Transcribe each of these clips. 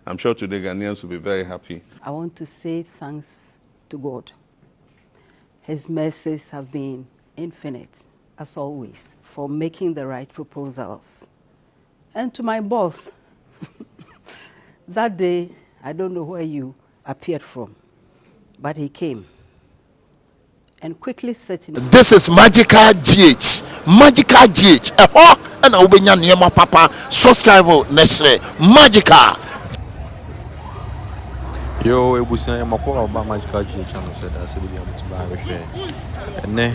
I'm sure today Ghanaians will be very happy. I want to say thanks to God. His mercies have been infinite, as always, for making the right proposals. And to my boss, that day, I don't know where you appeared from, but he came and quickly set him. This is Magical GH. Magical GH. And I'll be near my papa. Subscribe next Magical. Yo, ebusia ya makwa oba Magical GH channel said I said we am to buy we share. Ene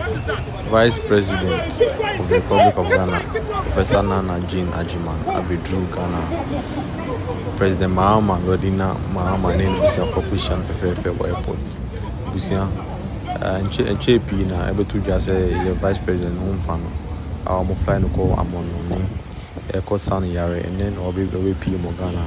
Vice President of the Republic of Ghana, Prez Naana Jane Abidru Ghana. President Mahama Rodina Mahama name busia for Christian Fefe airport. Busia NCP na ebe to just say the Vice President home fan. Our mo fly no call amon no ni. E ko san yare and then obi P mo Ghana.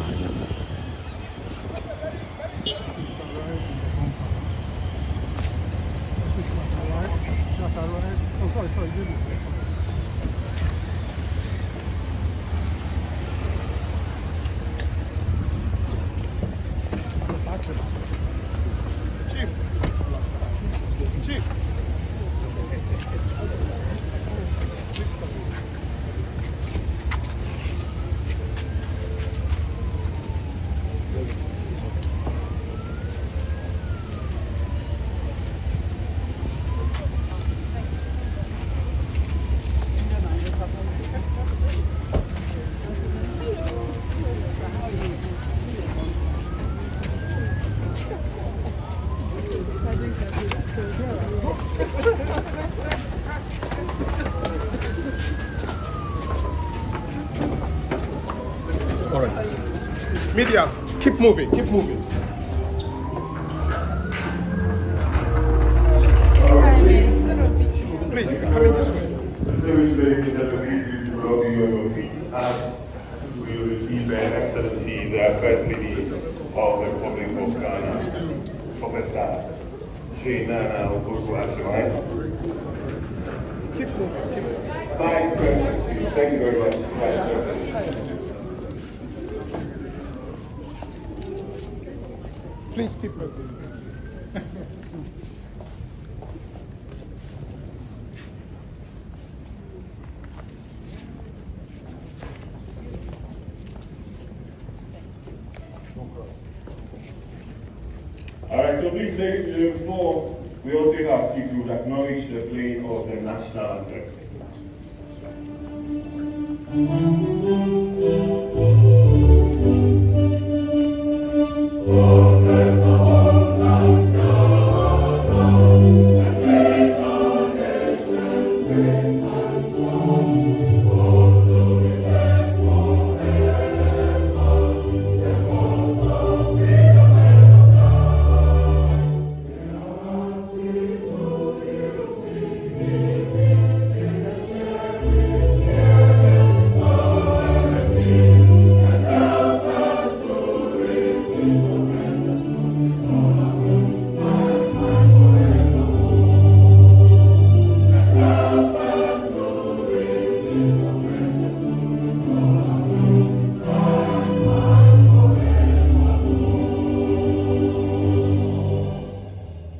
All right. Media, keep moving, keep moving. Please, coming this way. Distinguished ladies and gentlemen, please do roll you on your feet as we will receive Her Excellency, the First Lady of the Republic of Ghana, Professor Prez Naana Jane. Keep moving, keep moving. Vice President, please. Thank you very much, Vice President. Please keep moving. All right, so please, ladies and gentlemen, before we all take our seats, we would acknowledge the playing of the national anthem.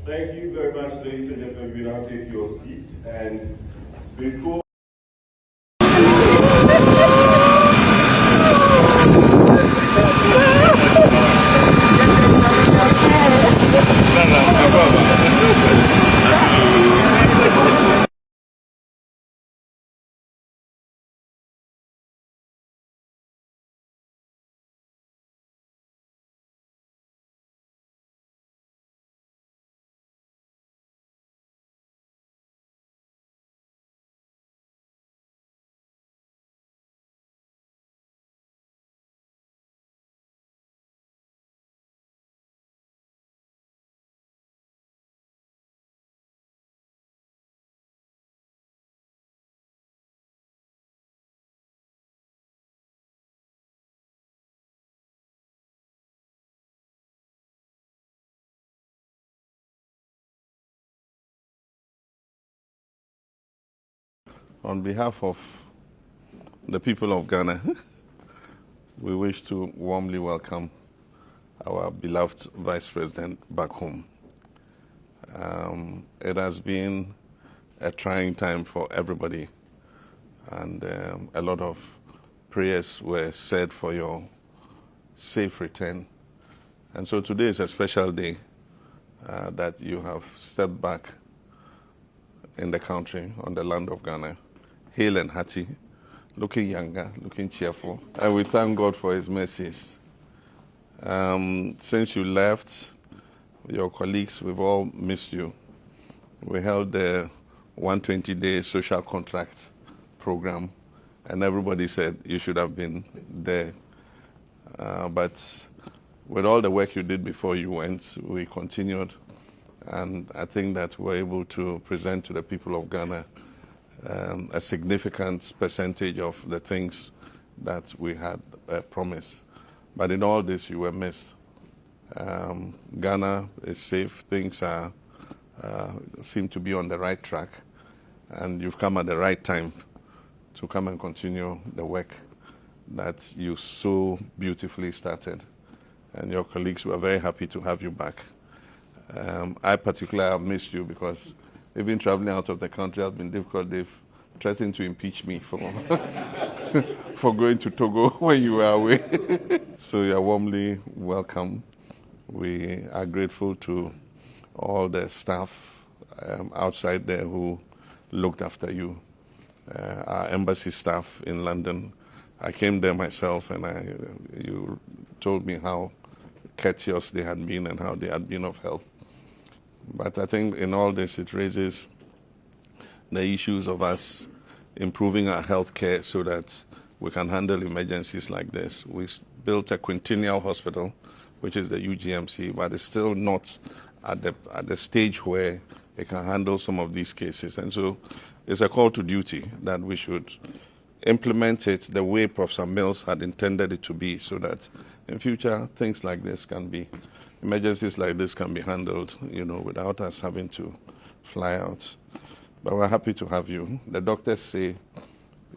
Thank you very much, ladies and gentlemen. We now take your seats, and before On behalf of the people of Ghana, we wish to warmly welcome our beloved Vice President back home. It has been a trying time for everybody, and a lot of prayers were said for your safe return. And so today is a special day that you have stepped back in the country, on the land of Ghana, hale and hearty, looking younger, looking cheerful. And we thank God for His mercies. Since you left, your colleagues, we've all missed you. We held the 120-day social contract program, and everybody said you should have been there. But with all the work you did before you went, we continued, and I think that we're able to present to the people of Ghana a significant percentage of the things that we had promised. But in all this, you were missed. Ghana is safe. Things seem to be on the right track, and you've come at the right time to come and continue the work that you so beautifully started. And your colleagues were very happy to have you back. I particularly have missed you because even traveling out of the country has been difficult. They've threatened to impeach me for for going to Togo when you were away. So you are warmly welcome. We are grateful to all the staff outside there who looked after you. Our embassy staff in London. I came there myself, and you told me how courteous they had been and how they had been of help. But I think in all this, it raises the issues of us improving our health care so that we can handle emergencies like this. We built a quintennial hospital, which is the UGMC, but it's still not at the stage where it can handle some of these cases. And so it's a call to duty that we should implement it the way Professor Mills had intended it to be, so that in future things like this can be, emergencies like this can be handled, without us having to fly out. But we're happy to have you. The doctors say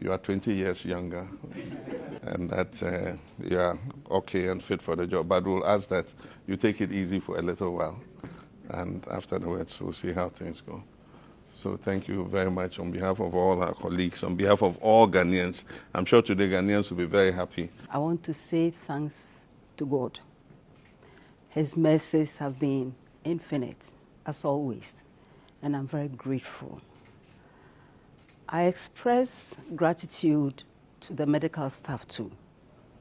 you are 20 years younger and that you are okay and fit for the job. But we'll ask that you take it easy for a little while, and afterwards we'll see how things go. So thank you very much on behalf of all our colleagues, on behalf of all Ghanaians. I'm sure today Ghanaians will be very happy. I want to say thanks to God. His mercies have been infinite, as always, and I'm very grateful. I express gratitude to the medical staff too,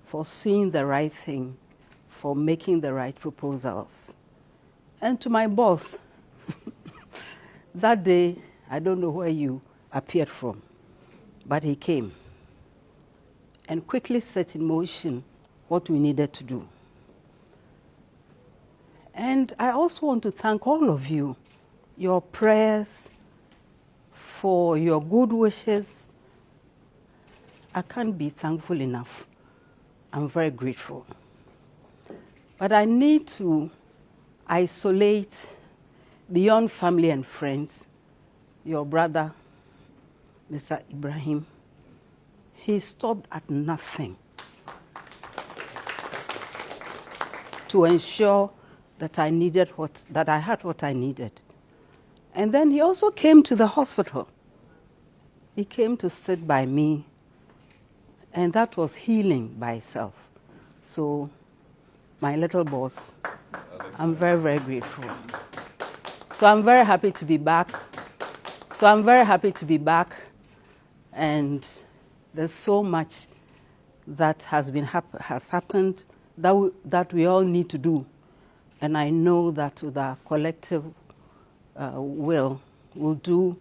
for seeing the right thing, for making the right proposals. And to my boss, that day, I don't know where you appeared from, but he came and quickly set in motion what we needed to do. And I also want to thank all of you, your prayers, for your good wishes. I can't be thankful enough. I'm very grateful. But I need to isolate, beyond family and friends, your brother, Mr. Ibrahim. He stopped at nothing to ensure that I had what I needed. And then he also came to the hospital. He came to sit by me, and that was healing by itself. So, my little boss, I'm very, very grateful. So I'm very happy to be back. And there's so much that has happened that we all need to do. And I know that with our collective will, we'll do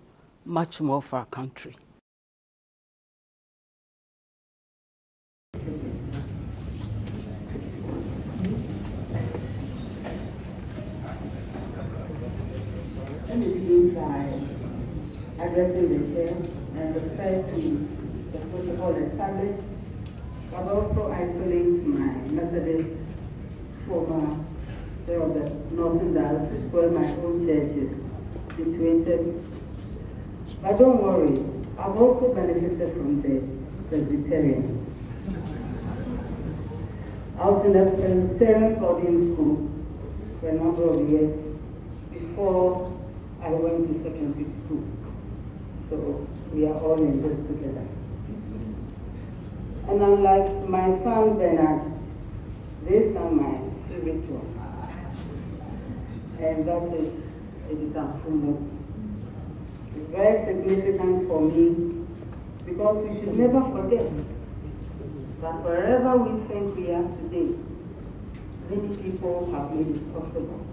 much more for our country. Let me begin by addressing the chair and refer to the protocol established, but also isolate my Methodist former chair of the Northern Diocese, where my own church is situated. But don't worry, I've also benefited from the Presbyterians. I was in the Presbyterian boarding school for a number of years before I went to secondary school. So we are all in this together. And unlike my son Bernard, this is my favorite one. And that is Edikanfumo. It's very significant for me because we should never forget that wherever we think we are today, many people have made it possible.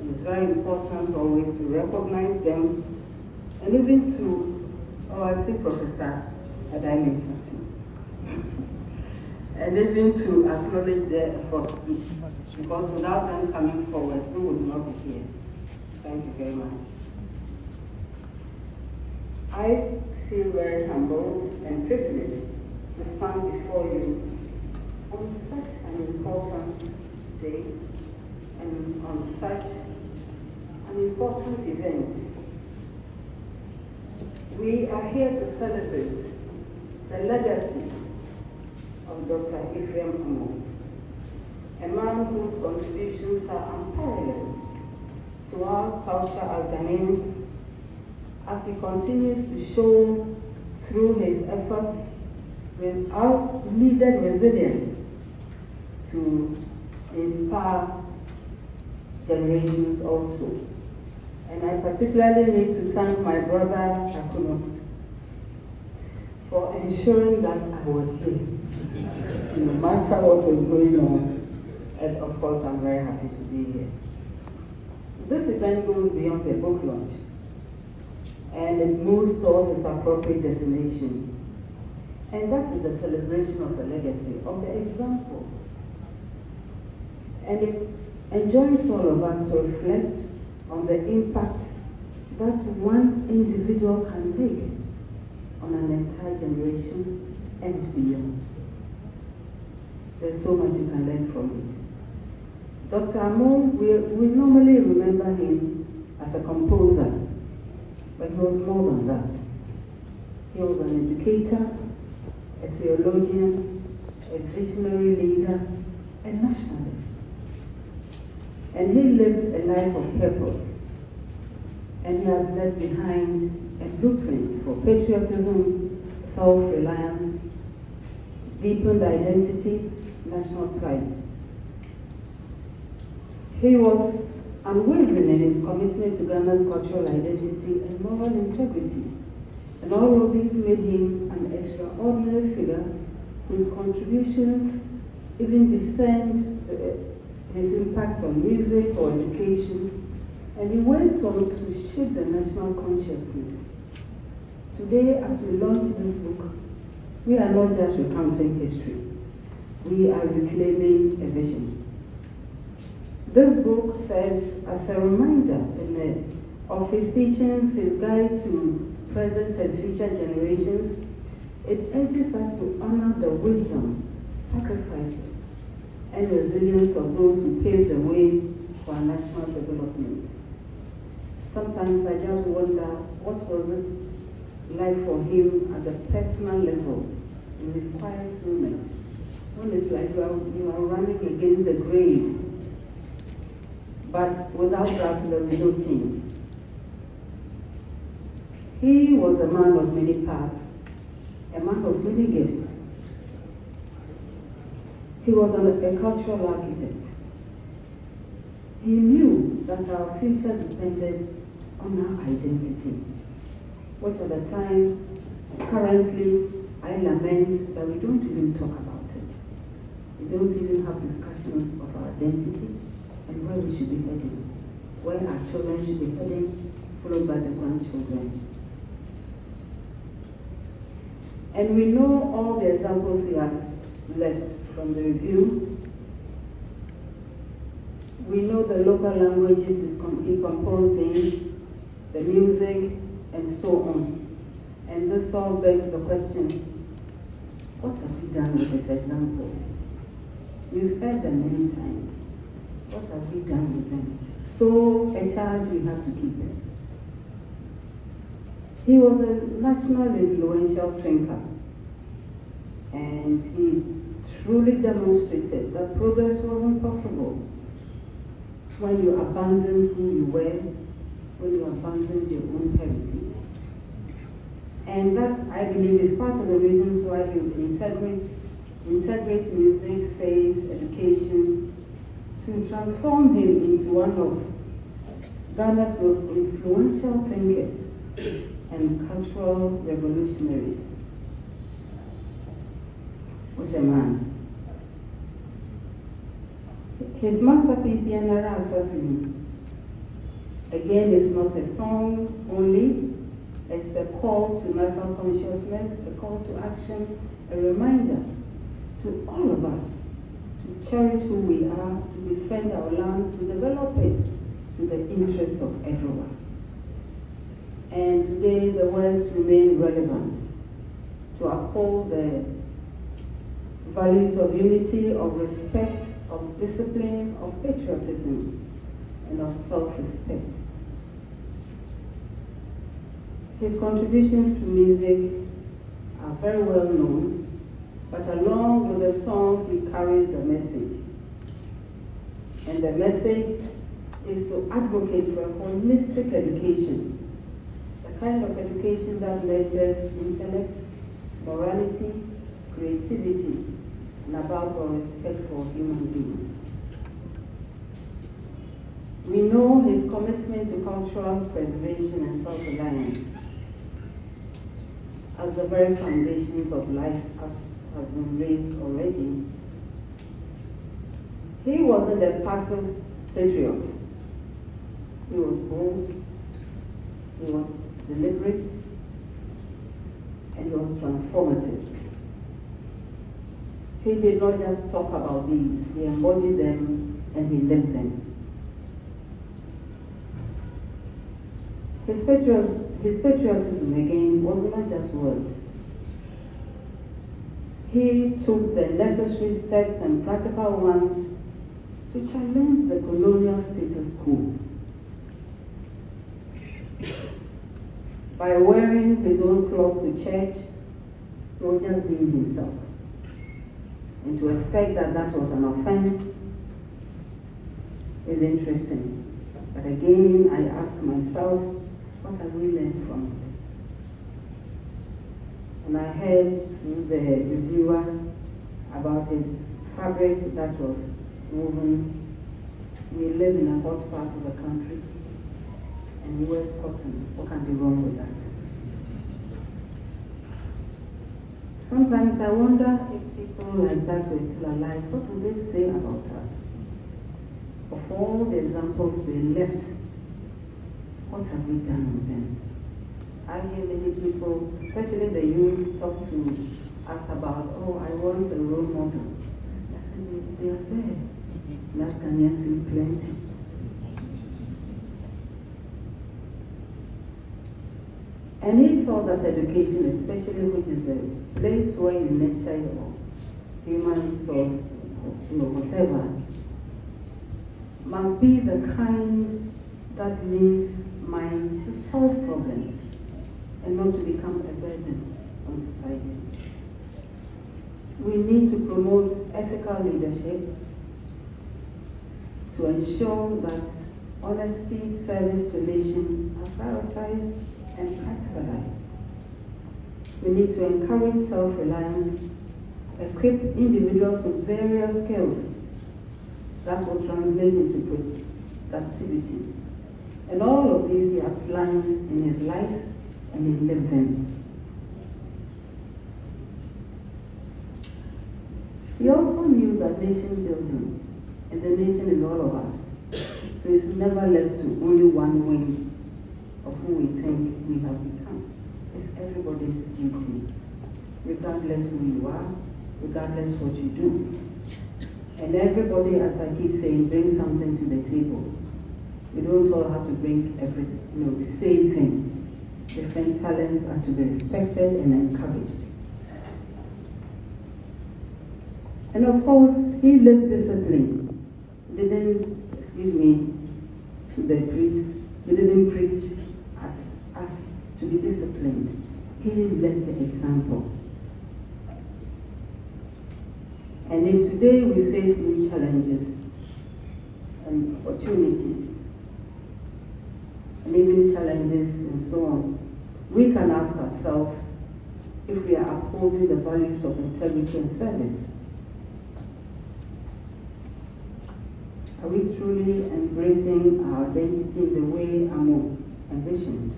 It's very important always to recognize them and even to, I see Professor Adai something. And even to acknowledge their efforts too, because without them coming forward, we would not be here. Thank you very much. I feel very humbled and privileged to stand before you on such an important day and on such an important event. We are here to celebrate the legacy of Dr. Ephraim Amo, a man whose contributions are unparalleled to our culture as Ghanaians, as he continues to show through his efforts with our needed resilience to inspire generations also. And I particularly need to thank my brother Akuno for ensuring that I was here, no matter what was going on. And of course, I'm very happy to be here. This event goes beyond the book launch, and it moves towards its appropriate destination. And that is the celebration of a legacy, of the example. And it enjoins all of us to reflect on the impact that one individual can make on an entire generation and beyond. There's so much you can learn from it. Dr. Amo, we normally remember him as a composer, but he was more than that. He was an educator, a theologian, a visionary leader, a nationalist. And he lived a life of purpose, and he has left behind a blueprint for patriotism, self-reliance, deepened identity, national pride. He was unwavering in his commitment to Ghana's cultural identity and moral integrity, and all of these made him an extraordinary figure whose contributions even discerned his impact on music or education, and he went on to shape the national consciousness. Today, as we launch this book, we are not just recounting history, we are reclaiming a vision. This book serves as a reminder of his teachings, his guide to present and future generations. It urges us to honor the wisdom, sacrifices, and resilience of those who paved the way for our national development. Sometimes I just wonder what was it like for him at the personal level in his quiet moments, when it's like you are running against the grain, but without that there will be no change. He was a man of many parts, a man of many gifts. He was a cultural architect. He knew that our future depended on our identity, which at the time, currently, I lament that we don't even talk about it. We don't even have discussions of our identity and where we should be heading, where our children should be heading, followed by the grandchildren. And we know all the examples he has left from the review. We know the local languages he composed in, the music, and so on. And this all begs the question, what have we done with these examples? We've heard them many times. What have we done with them? So, a charge we have to keep. He was a national influential thinker, and he truly demonstrated that progress wasn't possible when you abandoned who you were, when you abandoned your own heritage. And that, I believe, is part of the reasons why you integrate music, faith, education, to transform him into one of Ghana's most influential thinkers and cultural revolutionaries. What a man. His masterpiece, Yanara Assassin, again, is not a song only. It's a call to national consciousness, a call to action, a reminder to all of us to cherish who we are, to defend our land, to develop it to the interests of everyone. And today the words remain relevant to uphold the values of unity, of respect, of discipline, of patriotism, and of self-respect. His contributions to music are very well known, but along with the song, he carries the message. And the message is to advocate for a holistic education, the kind of education that nurtures intellect, morality, creativity, and above all, respect for human beings. We know his commitment to cultural preservation and self-reliance as the very foundations of life, as has been raised already. He wasn't a passive patriot. He was bold, he was deliberate, and he was transformative. He did not just talk about these, he embodied them and he lived them. His patriotism, again, was not just words. He took the necessary steps and practical ones to challenge the colonial status quo. By wearing his own clothes to church, he was just being himself. And to expect that that was an offense is interesting. But again, I ask myself, what have we learned from it? And I heard through the reviewer about his fabric that was woven. We live in a hot part of the country, and he wears cotton. What can be wrong with that? Sometimes I wonder if people like that were still alive, what would they say about us? Of all the examples they left, what have we done with them? I hear many people, especially the youth, talk to us about, oh, I want a role model. I said, they are there. And as Ghanaians see plenty. And he thought that education, especially which is the place where you nurture your human source, whatever, must be the kind that leads minds to solve problems and not to become a burden on society. We need to promote ethical leadership to ensure that honesty, service to nation are prioritized and practicalized. We need to encourage self-reliance, equip individuals with various skills that will translate into productivity. And all of these he applies in his life and he lived them. He also knew that nation building, and the nation is all of us. So it's never left to only one wing of who we think we have become. It's everybody's duty, regardless who you are, regardless what you do. And everybody, as I keep saying, brings something to the table. We don't all have to bring everything, the same thing. Different talents are to be respected and encouraged. And of course, he lived discipline. He didn't, to the priest, he didn't preach at us to be disciplined. He led the example. And if today we face new challenges and opportunities, and even challenges and so on, we can ask ourselves if we are upholding the values of integrity and service. Are we truly embracing our identity in the way Amo envisioned?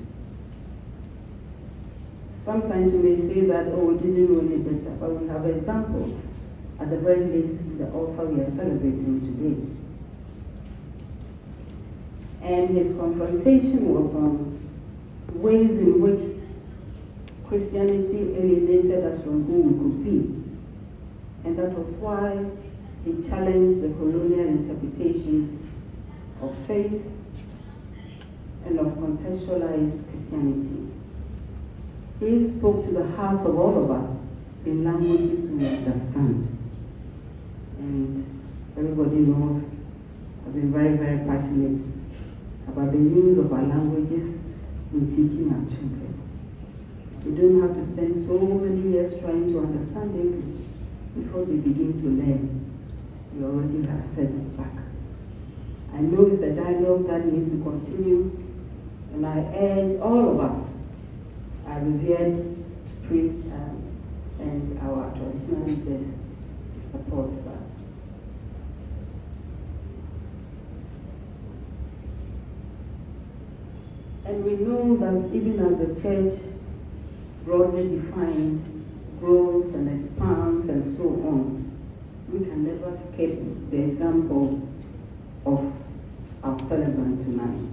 Sometimes you may say that, oh, we didn't know any better, but we have examples, at the very least, in the author we are celebrating today. And his confrontation was on ways in which Christianity alienated us from who we could be. And that was why he challenged the colonial interpretations of faith and of contextualized Christianity. He spoke to the hearts of all of us in languages we understand. And everybody knows I've been very, very passionate about the use of our languages in teaching our children. They don't have to spend so many years trying to understand English before they begin to learn. We already have set it back. I know it's a dialogue that needs to continue, and I urge all of us, our revered priests and our traditional leaders, to support that. And we know that even as the church, broadly defined, grows and expands and so on, we can never skip the example of our celebrant tonight.